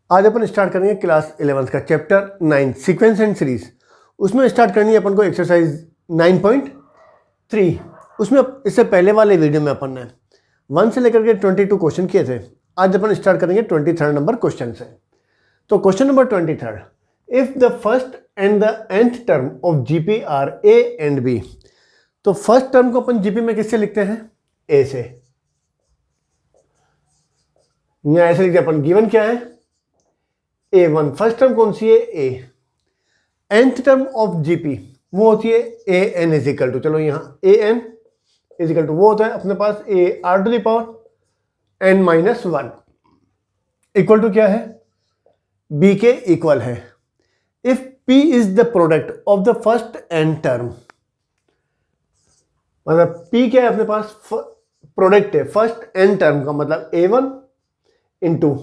आज अपन स्टार्ट करेंगे class 11th का चैप्टर 9 सीक्वेंस एंड सीरीज। उसमें स्टार्ट करनी है अपन को एक्सरसाइज 9.3। उसमें इससे पहले वाले वीडियो में अपन ने 1 से लेकर के 22 क्वेश्चन किए थे। आज अपन स्टार्ट करेंगे 23 नंबर क्वेश्चन से। तो question number 23, if the first and the nth term of GP are a and b. तो फर्स्ट टर्म को अपन जीपी में किससे लिखते हैं? ए से। यहां ऐसे लिखते हैं अपन, गिवन क्या है? A1। फर्स्ट टर्म कौन सी है? A. nth term of GP वो होती है A N is equal to, चलो यहां A N is equal to वो होता है अपने पास A R to the power N minus 1 equal to क्या है? बी के इक्वल है। If P is the product of the first N term, मतलब पी क्या है अपने पास? प्रोडक्ट है फर्स्ट एन टर्म का, मतलब A1 into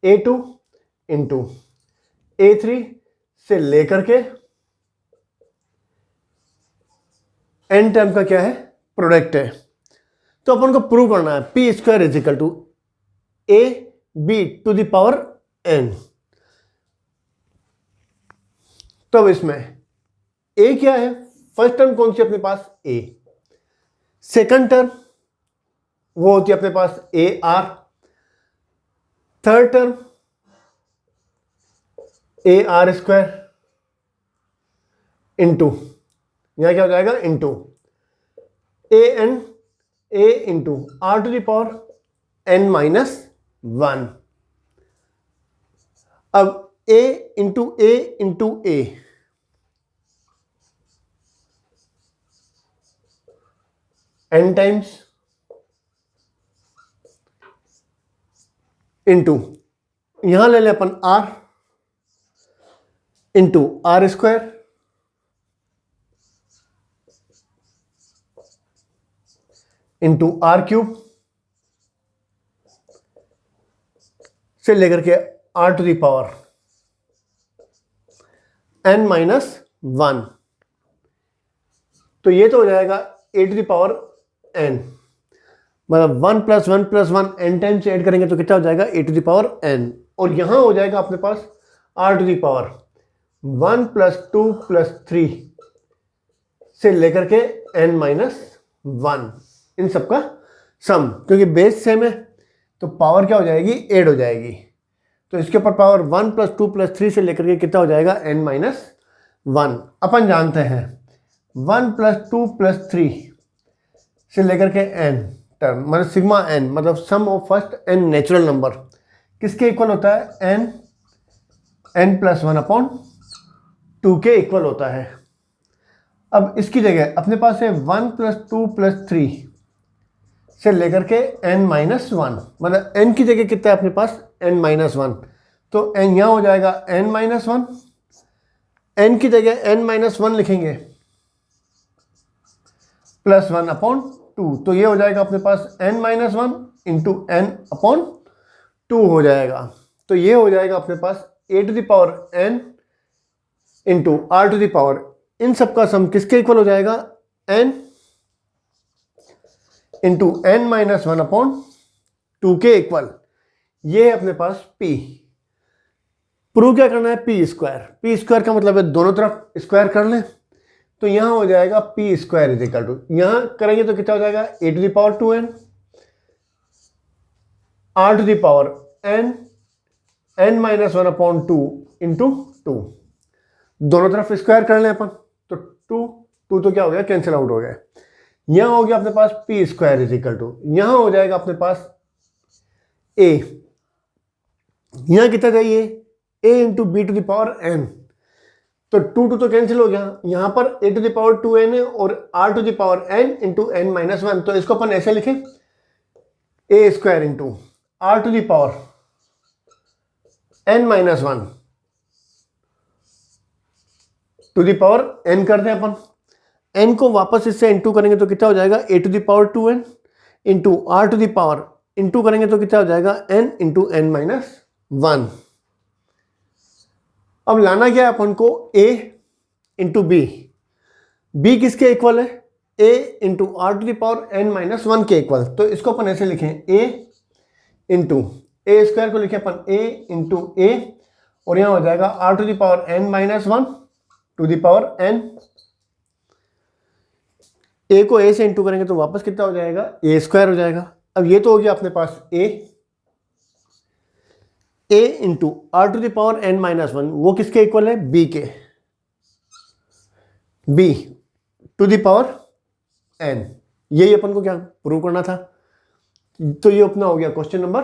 A2 into A3 से लेकर के एन टर्म का क्या है? प्रोडक्ट है। तो अपन को प्रूव करना है p square is equal to a b to the power n. तो अब इसमें ए क्या है? फर्स्ट टर्म कौन सी अपने पास? ए। सेकंड टर्म वो होती है अपने पास ए r. Third term a r square into, यहां क्या हो जाएगा? Into a into r to the power N minus 1। अब a into a n times into, यहां ले लें अपन r into r square into r cube से लेकर के r to the power N minus 1। तो ये तो हो जाएगा a to the power n, मतलब 1 plus 1 plus 1 n times add करेंगे तो कितना हो जाएगा? A to the power n. और यहां हो जाएगा अपने पास r to the power 1 plus 2 plus 3 से लेकर के एन माइनस 1, इन सबका सम। क्योंकि बेस सेम है तो पावर क्या हो जाएगी? ऐड हो जाएगी। तो इसके ऊपर पावर 1 प्लस 2 प्लस 3 से लेकर के कितना हो जाएगा? N minus 1। अपन जानते हैं 1 प्लस 2 प्लस 3 से लेकर के एन टर्म, मतलब सिग्मा एन, मतलब sum of first n natural number किसके इक्वल होता है? एन प्लस 1 अपॉन 2 के इक्वल होता है। अब इसकी जगह अपने पास है 1 प्लस 2 प्लस 3 से लेकर के एन माइनस 1, मतलब एन की जगह कितना है अपने पास? N minus 1। तो एन यहां हो जाएगा एन माइनस 1, एन की जगह एन माइनस 1 लिखेंगे प्लस 1 अपॉन 2। तो ये हो जाएगा अपने पास n minus 1 into n upon 2 हो जाएगा। तो ये हो जाएगा अपने पास a to the power n into r to the power, इन सबका सम किसके इक्वल हो जाएगा? N into n minus 1 upon 2 के इक्वल। ये है अपने पास पी। प्रूव क्या करना है? पी स्क्वायर का मतलब है दोनों तरफ स्क्वायर कर लें। तो यहां हो जाएगा p square is equal to, यहां करेंगे तो कितना हो जाएगा? A to the power 2n r to the power N minus 1 upon 2 into 2। दोनों तरफ स्क्वायर कर लें अपन, तो 2 तो क्या हो गया? कैंसिल आउट हो गया। यहां हो गया अपने पास p square is equal to, यहां हो जाएगा अपने पास ए, यहां कितना चाहिए? A into b to the power n. तो 2 तो कैंसिल हो गया, यहां पर ए टू द पावर 2n है और r to the power n into n minus 1। तो इसको अपन ऐसे लिखें a square into r to the power N minus 1 to the power n करते हैं अपन। एन को वापस इससे इंटू करेंगे तो कितना हो जाएगा? A to the power 2n into r to the power into करेंगे तो कितना हो जाएगा? N into n minus 1। अब लाना क्या है अपन को? a इंटू बी किसके इक्वल है? a into r to the power n minus 1 के इक्वल। तो इसको अपन ऐसे लिखें a इंटू ए स्क्वायर को लिखे अपन ए इंटू ए, और यहाँ हो जाएगा r to the power N minus one to the power n. A को ए से इंटू करेंगे तो वापस कितना हो जाएगा, ए स्क्वायर हो जाएगा। अब ये तो हो गया अपने पास a into r to the power N minus one, वो किसके इक्वल है, बी के, b to the power n. यही अपन को क्या प्रूव करना था। तो ये अपना हो गया question number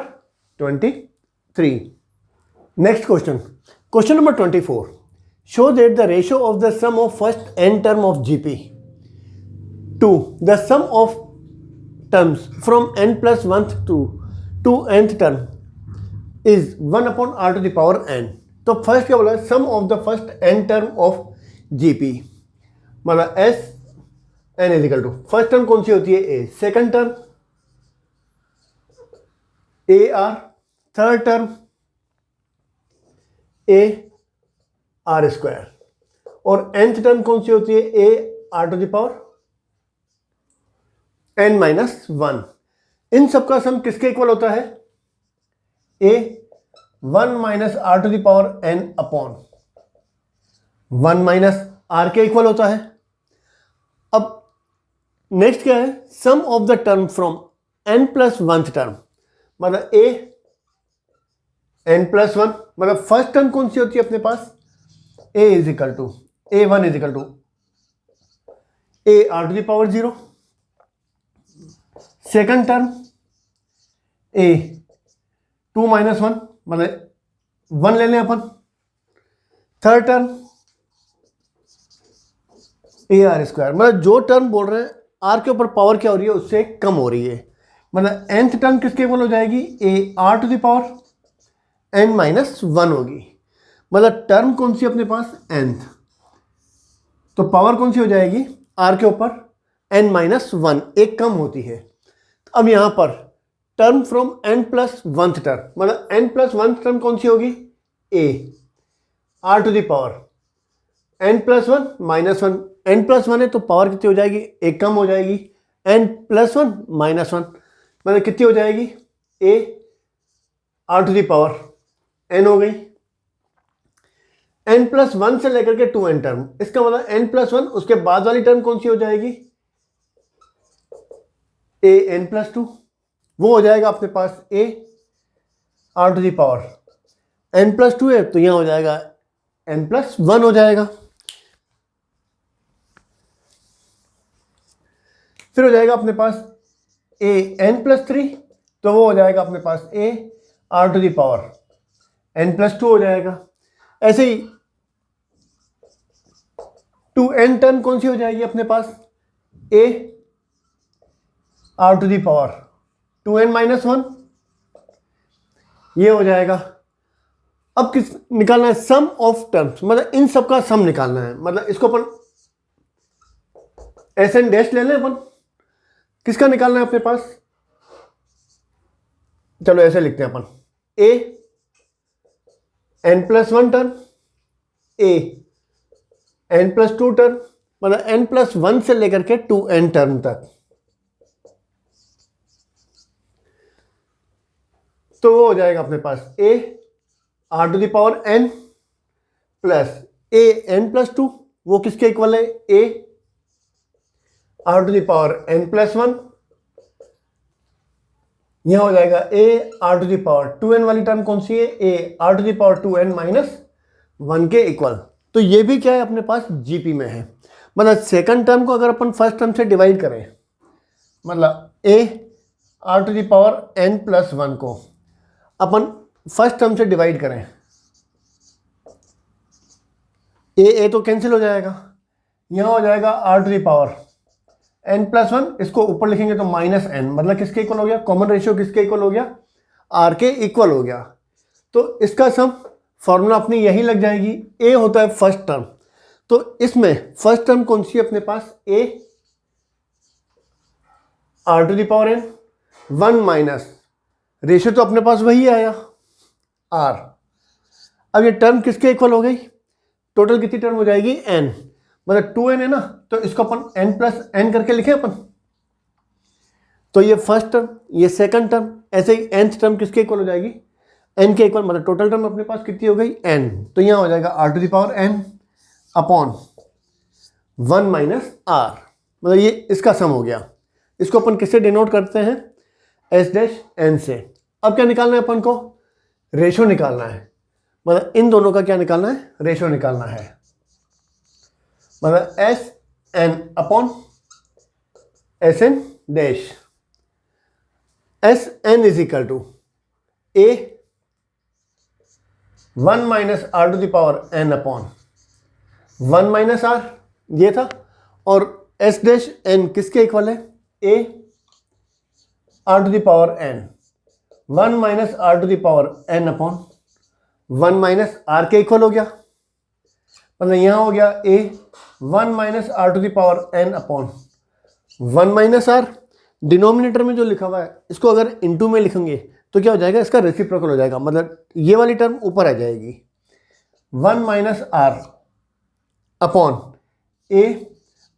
23। Next question, question number 24, show that the ratio of the sum of first N term of GP to the sum of terms from n plus one to nth term is 1/r to the power n। तो first क्या बोला, sum of the first n term of GP, मतलब s n is equal to, first term कौन सी होती है, a, second term a r, third term a r square, और nth term कौन सी होती है, a are to the power n minus one. इन सबका सम किसके इक्वल होता है, a 1 minus r to the power n upon 1 minus r के इक्वल होता है। अब नेक्स्ट क्या है, sum of the term from n plus one term, मतलब ए n प्लस वन, मतलब फर्स्ट टर्म कौन सी होती है अपने पास, a is equal to a one is equal to a are to the power zero, second term a 2 minus one, मतलब 1 ले लें अपन, third term a r square, मतलब जो टर्म बोल रहे हैं आर के ऊपर पावर क्या हो रही है, उससे कम हो रही है, मतलब nth टर्म किसके इक्वल हो जाएगी, a are to the power n minus one होगी, मतलब टर्म कौन सी अपने पास, nth, तो पावर कौन सी हो जाएगी आर के ऊपर n माइनस वन, एक कम होती है। अब यहां पर term from n plus one term, मतलब n प्लस वन टर्म कौन सी होगी, a r to the power n plus one minus one, n plus one है तो पावर कितनी हो जाएगी, एक कम हो जाएगी, n plus one minus one, मतलब कितनी हो जाएगी, a r to the power n हो गई। n प्लस वन से लेकर के 2n टर्म, इसका मतलब n प्लस वन, उसके बाद वाली टर्म कौन सी हो जाएगी, a n प्लस टू, वो हो जाएगा अपने पास a r to the power n plus two है तो यहां हो जाएगा n प्लस वन हो जाएगा। फिर हो जाएगा अपने पास a n प्लस थ्री, तो वो हो जाएगा अपने पास a r to the power n plus two हो जाएगा। ऐसे ही 2n टर्म कौन सी हो जाएगी अपने पास, a r to the power 2n minus one, ये हो जाएगा। अब किस निकालना है, सम ऑफ टर्म्स, मतलब इन सब का सम निकालना है, मतलब इसको अपन एस एन डैश ले लें अपन, किसका निकालना है अपने पास, चलो ऐसे लिखते हैं अपन, a n plus one term, a n plus to term, मतलब n प्लस वन से लेकर के 2n टर्म तक, तो वो हो जाएगा अपने पास a r to the power n plus a n plus two, वो किसके इक्वल है, a r to the power n plus one, यह हो जाएगा a r to the power 2n वाली टर्म कौन सी है, a r to the power 2n minus one के इक्वल। तो ये भी क्या है अपने पास जीपी में है, मतलब सेकंड टर्म को अगर अपन फर्स्ट टर्म से डिवाइड करें, मतलब a r to the power n plus one को अपन फर्स्ट टर्म से डिवाइड करें, ए तो कैंसिल हो जाएगा, यहाँ हो जाएगा r to the power n plus one, इसको ऊपर लिखेंगे तो माइनस n, मतलब किसके इक्वल हो गया, कॉमन रेशियो किसके इक्वल हो गया, r के इक्वल हो गया। तो इसका सम फॉर्मूला अपनी यही लग जाएगी, a होता है फर्स्ट टर्म, तो इसमें फर्स्ट टर्म कौन सी है अपने पास, a r to the power n, one minus ratio तो अपने पास वही आया r। अब ये टर्म किसके इक्वल हो गई, टोटल कितनी टर्म हो जाएगी, n, मतलब 2n है ना, तो इसको अपन n प्लस n करके लिखे अपन, तो ये फर्स्ट टर्म, ये सेकंड टर्म, ऐसे ही nth टर्म किसके इक्वल हो जाएगी, n के इक्वल, मतलब टोटल टर्म अपने पास कितनी हो गई n, तो यहाँ हो जाएगा r to the power n upon 1 minus r, मतलब ये इसका सम हो गया। इसको अपन किससे डिनोट करते हैं, s डैश n से। अब क्या निकालना है अपन को, रेशो निकालना है, मतलब इन दोनों का क्या निकालना है, रेशो निकालना है, मतलब S n upon S n dash. S n is equal to a 1 minus r to the power n upon 1 minus r, ये था, और एस डैश एन किसके इक्वल है, a are to the power n 1 minus r to the power n upon 1 minus r के equal हो गया, मतलब यहाँ हो गया a 1 minus r to the power n upon 1 minus are. Denominator में जो लिखा हुआ है इसको अगर इनटू में लिखेंगे तो क्या हो जाएगा, इसका रेसिप्रोकल हो जाएगा, मतलब ये वाली टर्म ऊपर आ जाएगी, 1 minus r upon a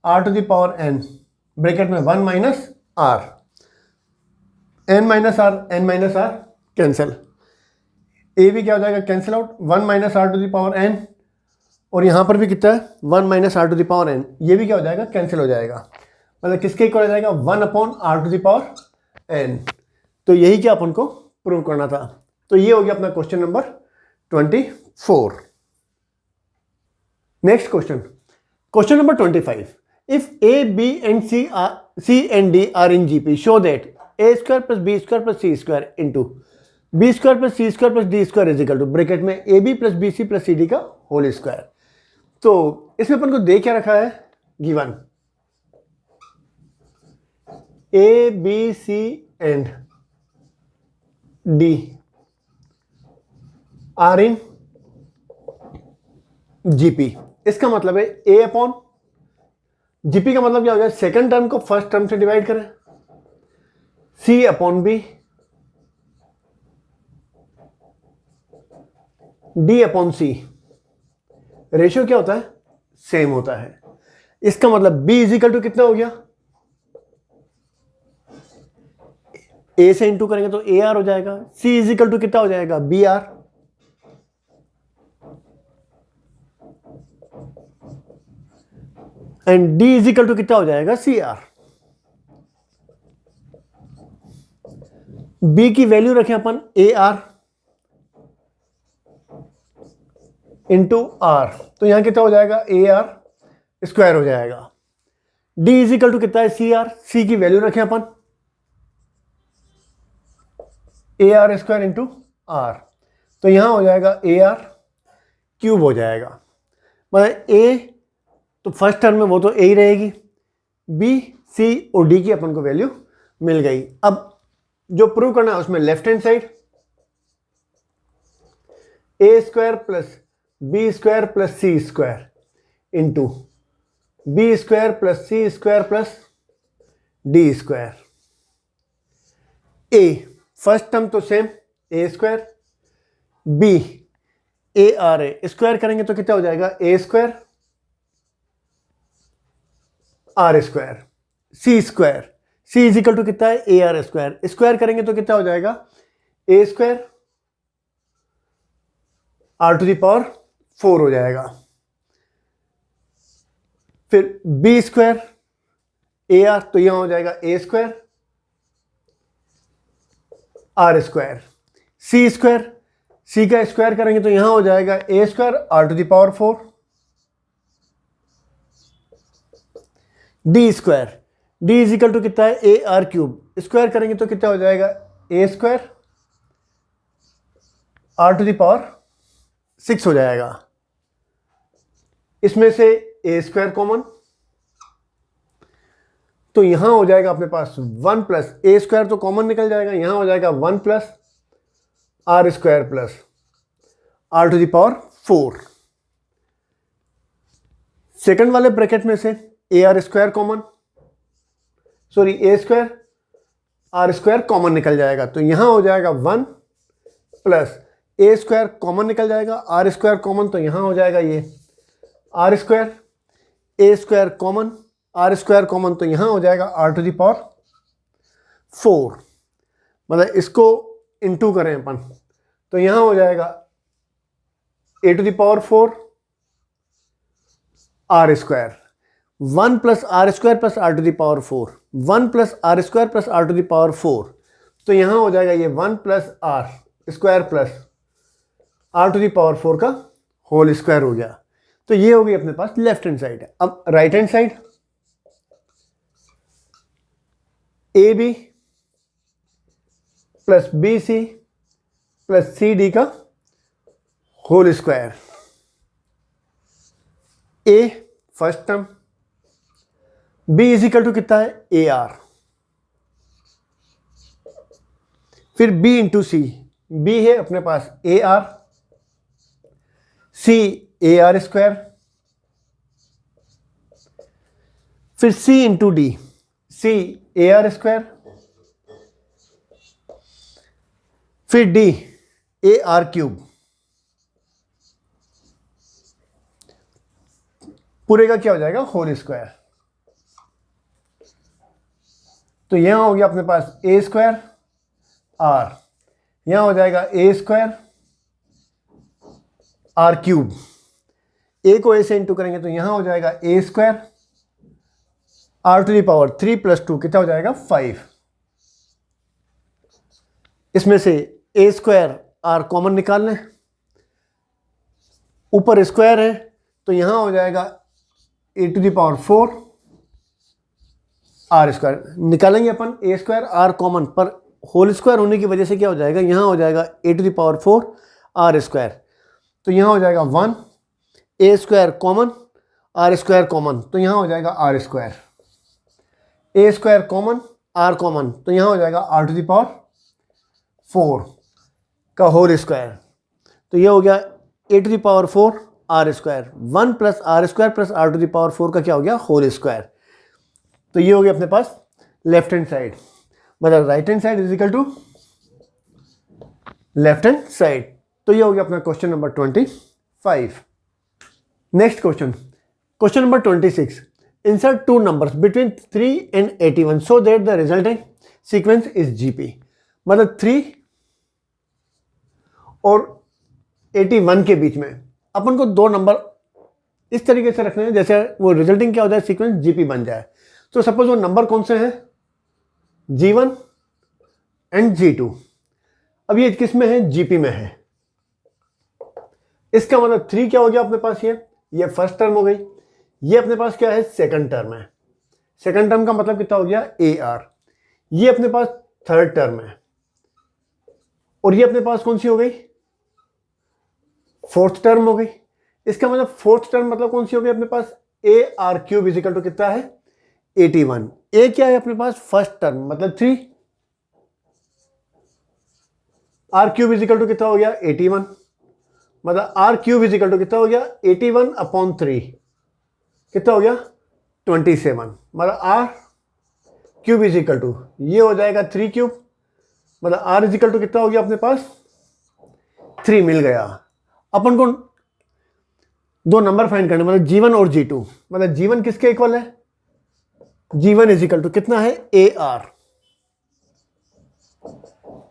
are to the power n bracket में 1 minus r, n minus r cancel, a भी क्या हो जाएगा, cancel out, 1 minus r to the power n, और यहाँ पर भी कितना है 1 minus r to the power n, ये भी क्या हो जाएगा, कैंसिल हो जाएगा, मतलब किसके इक्वल हो जाएगा, 1 upon r to the power n. तो यही क्या अपन को प्रूव करना था। तो ये हो गया अपना question number 24। Next question number 25। If a b and c and d are in GP, show that a square plus b square plus c square into b square plus c square plus d square is equal to bracket में a b plus b c plus c d का whole square. तो इसमें अपन को दे क्या रखा है, given a b c and d are in GP. इसका मतलब है ए अपॉन जीपी का मतलब क्या हो जाए, सेकंड टर्म को फर्स्ट टर्म से डिवाइड करें, सी अपॉन बी डी अपॉन सी, रेशियो क्या होता है, सेम होता है। इसका मतलब b इज इक्वल टू कितना हो गया, a से इंटू करेंगे तो AR हो जाएगा, c इज इक्वल टू कितना हो जाएगा, BR, and d is equal to कितना हो जाएगा, CR। b की वैल्यू रखें अपन AR इंटू R, तो यहां कितना हो जाएगा, AR स्क्वायर हो जाएगा। d इज इक्वल टू कितना है, CR, c की वैल्यू रखें अपन AR स्क्वायर इंटू R, तो यहां हो जाएगा AR क्यूब हो जाएगा, मतलब A तो फर्स्ट टर्म में वो तो A ही रहेगी, B C और D की अपन को वैल्यू मिल गई। अब जो प्रूव करना है उसमें left hand side A square plus b square plus c square into b square plus c square plus d square. A first term तो same, a square, b a r a square करेंगे तो कितना हो जाएगा, a square r square, c square, c is equal to कितना है, a r square, square करेंगे तो कितना हो जाएगा, a square r to the power 4 हो जाएगा। फिर बी स्क्वायर ए आर, तो यहां हो जाएगा a square r square, c square, c का स्क्वायर करेंगे तो यहां हो जाएगा a square r to the power 4, d square, d is equal to कितना है, ए आर क्यूब, स्क्वायर करेंगे तो कितना हो जाएगा, a square r to the power 6 हो जाएगा। इसमें से ए स्क्वायर कॉमन, तो यहां हो जाएगा अपने पास 1 प्लस ए स्क्वायर तो कॉमन निकल जाएगा, यहां हो जाएगा 1 plus r square plus r to the power 4। Second वाले ब्रैकेट में से a r square common, sorry a square r square common निकल जाएगा, तो यहां हो जाएगा 1 प्लस ए स्क्वायर कॉमन निकल जाएगा, आर स्क्वायर कॉमन, तो यहां हो जाएगा ये r square, a square common, r square common, तो यहां हो जाएगा आर टू द पावर 4। मतलब इसको इनटू करें अपन तो यहां हो जाएगा a to the power 4 r square, 1 plus r square plus r to the power 4, 1 plus r square plus r to the power 4, तो यहां हो जाएगा ये 1 plus r square plus r to the power 4 का होल स्क्वायर हो गया। तो ये हो गई अपने पास लेफ्ट हैंड साइड। अब right hand side, a b plus b c plus c d का whole square, a first term, b is equal to कितना है ए आर, फिर b इंटू सी, बी है अपने पास ए r, c a r square, फिर c into d, c a r square, फिर d a r cube, पूरे का क्या हो जाएगा होल स्क्वायर। तो यहां हो गया अपने पास ए स्क्वायर आर, यहां हो जाएगा a square r cube, a को ए से इंटू करेंगे तो यहां हो जाएगा a square r to the power 3 plus 2 कितना हो जाएगा 5। इसमें से ए स्क्वायर आर कॉमन निकाल लें, ऊपर स्क्वायर है तो यहां हो जाएगा a to the power 4 r square, निकालेंगे अपन ए स्क्वायर आर कॉमन, पर होल स्क्वायर होने की वजह से क्या हो जाएगा, यहां हो जाएगा a to the power 4 r square, तो यहां हो जाएगा 1, a square common r square common, तो यहां हो जाएगा r square, a square common r common, तो यहां हो जाएगा आर टू द पावर 4 का होल स्क्वायर, तो ये हो गया a to the power 4 r square, 1 plus r square plus r to the power 4 का क्या हो गया होल स्क्वायर। तो ये हो गया अपने पास लेफ्ट हैंड साइड, मतलब right hand side is equal to left hand side. तो ये हो गया अपना question number 25। Next question, question number 26, insert two numbers between 3 and 81 so that the resulting sequence is GP. मतलब 3 और 81 के बीच में अपन को दो नंबर इस तरीके से रखने हैं जैसे वो रिजल्टिंग क्या हो जाए सीक्वेंस जीपी बन जाए। तो सपोज वो नंबर कौन से हैं, G1 एंड G2। अब ये किस में है, जीपी में है। इसका मतलब 3 क्या हो गया अपने पास, ये फर्स्ट टर्म हो गई, ये अपने पास क्या है सेकंड टर्म है। सेकंड टर्म का मतलब कितना हो गया ए आर, ये अपने पास थर्ड टर्म है, और ये अपने पास कौन सी हो गई फोर्थ टर्म हो गई। इसका मतलब फोर्थ टर्म मतलब कौन सी हो गई अपने पास ए आर क्यूब इजिकल टू कितना है 81। ए क्या है अपने पास फर्स्ट टर्म मतलब 3, आर क्यूब इजिकल टू कितना हो गया 81, मतलब आर क्यूब इजिकल टू कितना हो गया 81/3 कितना हो गया 27, मतलब आर क्यूब इजिकल टू ये हो जाएगा 3 क्यूब, मतलब आर इजिकल टू कितना हो गया अपने पास 3 मिल गया। अपन को दो नंबर फाइंड करने मतलब G1 और G2, मतलब G1 किसके इक्वल है, G1 इजिकल टू कितना है a r,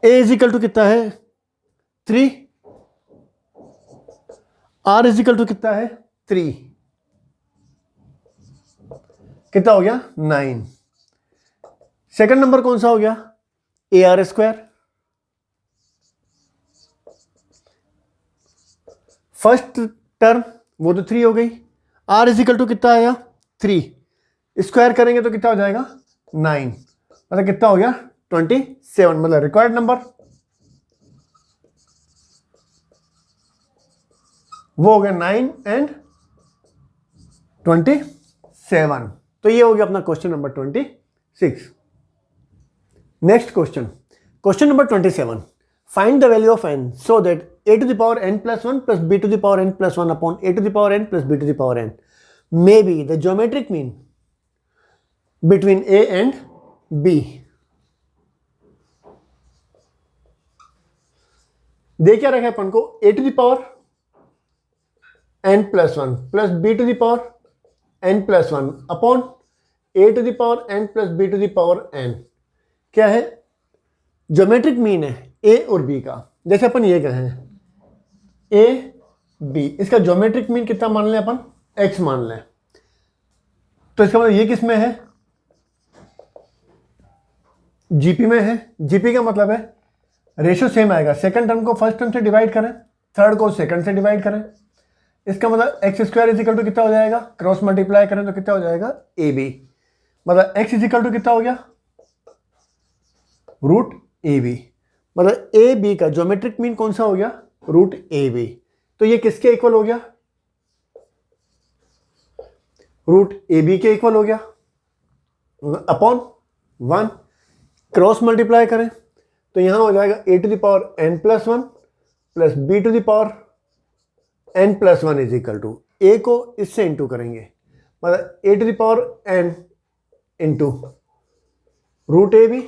a equal to कितना है 3, आर इजिकल टू कितना है 3, कितना हो गया 9। सेकंड नंबर कौन सा हो गया ए आर स्क्वायर, फर्स्ट टर्म वो तो 3 हो गई, आर इजिकल टू कितना आया 3, स्क्वायर करेंगे तो कितना हो जाएगा 9, मतलब कितना हो गया 27, मतलब रिक्वायर्ड नंबर वो हो गया 9 and 27। तो ये हो गया अपना question number 26। Next question, question number 27, find the value of n so that a to the power n plus 1 plus b to the power n plus 1 upon a to the power n plus b to the power n may be the geometric mean between a and b। दे क्या रखा है अपन को a to the power n plus 1 plus b to the power n plus 1 upon a to the power n plus b to the power n क्या है geometric mean है ए और B का। जैसे अपन ये कहें ए बी, इसका ज्योमेट्रिक मीन कितना मान लें अपन, एक्स मान लें, तो इसका मतलब ये किस में है, जीपी में है। जीपी का मतलब है रेशियो सेम आएगा, सेकंड टर्म को फर्स्ट टर्म से डिवाइड करें, थर्ड को सेकंड से डिवाइड करें। इसका मतलब x square is equal to कितना हो जाएगा, क्रॉस मल्टीप्लाई करें तो कितना हो जाएगा, ए बी। मतलब एक्स इज इक्वल टू कितना हो गया, रूट ए बी। मतलब ए बी का ज्योमेट्रिक मीन कौन सा हो गया, रूट ए बी। तो ये किसके इक्वल हो गया, रूट ए बी के इक्वल हो गया, अपॉन 1। क्रॉस मल्टीप्लाई करें तो यहां हो जाएगा a to the power n plus 1 plus b to the power n plus 1 is equal to, a को इससे इंटू करेंगे, मतलब a to the power n into root a b,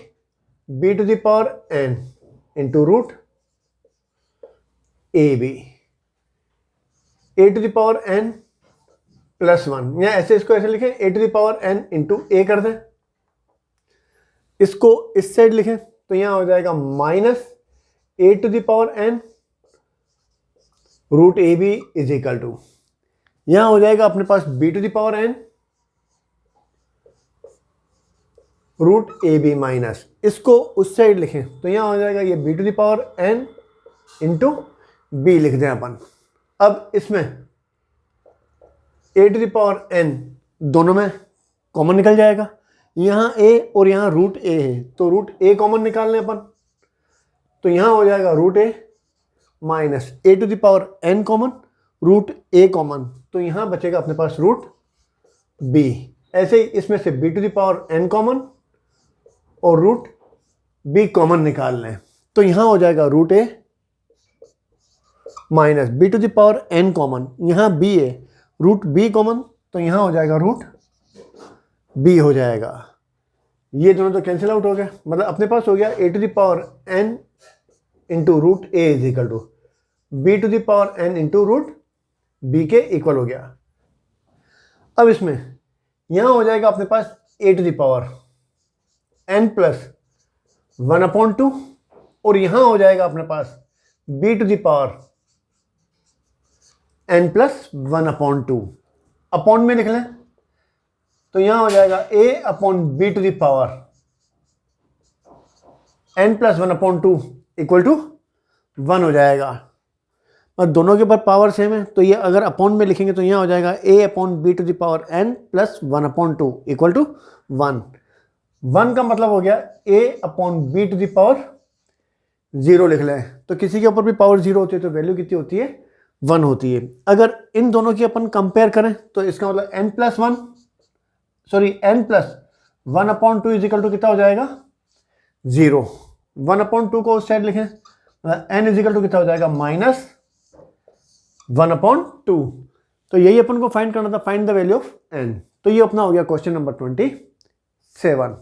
b to the power n into root a b, a to the power n plus 1, या ऐसे इसको ऐसे लिखें a to the power n into a कर दें। इसको इस side लिखें तो यहां हो जाएगा minus a to the power n root a b is equal to, यहां हो जाएगा अपने पास b to the power n root a b minus, इसको उस साइड लिखें तो यहां हो जाएगा ये b to the power n into b लिख दें अपन। अब इसमें a to the power n दोनों में कॉमन निकल जाएगा, यहां ए और यहां रूट ए है तो रूट ए कॉमन निकाल लें अपन, तो यहां हो जाएगा root a minus a to the power n common, root a common, तो यहां बचेगा अपने पास रूट बी। ऐसे ही इसमें से b to the power n common और रूट बी कॉमन निकाल लें तो यहां हो जाएगा root a minus b to the power n common, यहां बी है, रूट बी कॉमन, तो यहां हो जाएगा रूट बी हो जाएगा। ये दोनों तो कैंसिल आउट हो गए, मतलब अपने पास हो गया a to the power n into root a is equal to b to the power n into root b के इक्वल हो गया। अब इसमें यहां हो जाएगा अपने पास a to the power n plus 1/2 और यहां हो जाएगा अपने पास b to the power n plus 1/2, upon में लिख लें तो यहां हो जाएगा a upon b to the power n plus 1/2 equal to 1 हो जाएगा। और दोनों के ऊपर पावर सेम है तो ये अगर अपॉन में लिखेंगे तो यहां हो जाएगा a upon b to the power n plus 1/2 equal to 1। 1 का मतलब हो गया a upon b to the power 0 लिख लें, तो किसी के ऊपर भी पावर 0 होती है तो वैल्यू कितनी होती है, 1 होती है। अगर इन दोनों की अपन कंपेयर करें तो इसका मतलब n plus 1/2 is equal to कितना हो जाएगा, 0। 1/2 को उस साइड लिखें, एन इज इक्वल टू कितना हो जाएगा, माइनस 1/2। तो यही अपन को फाइंड करना था, find the value of n. तो ये अपना हो गया क्वेश्चन नंबर 27।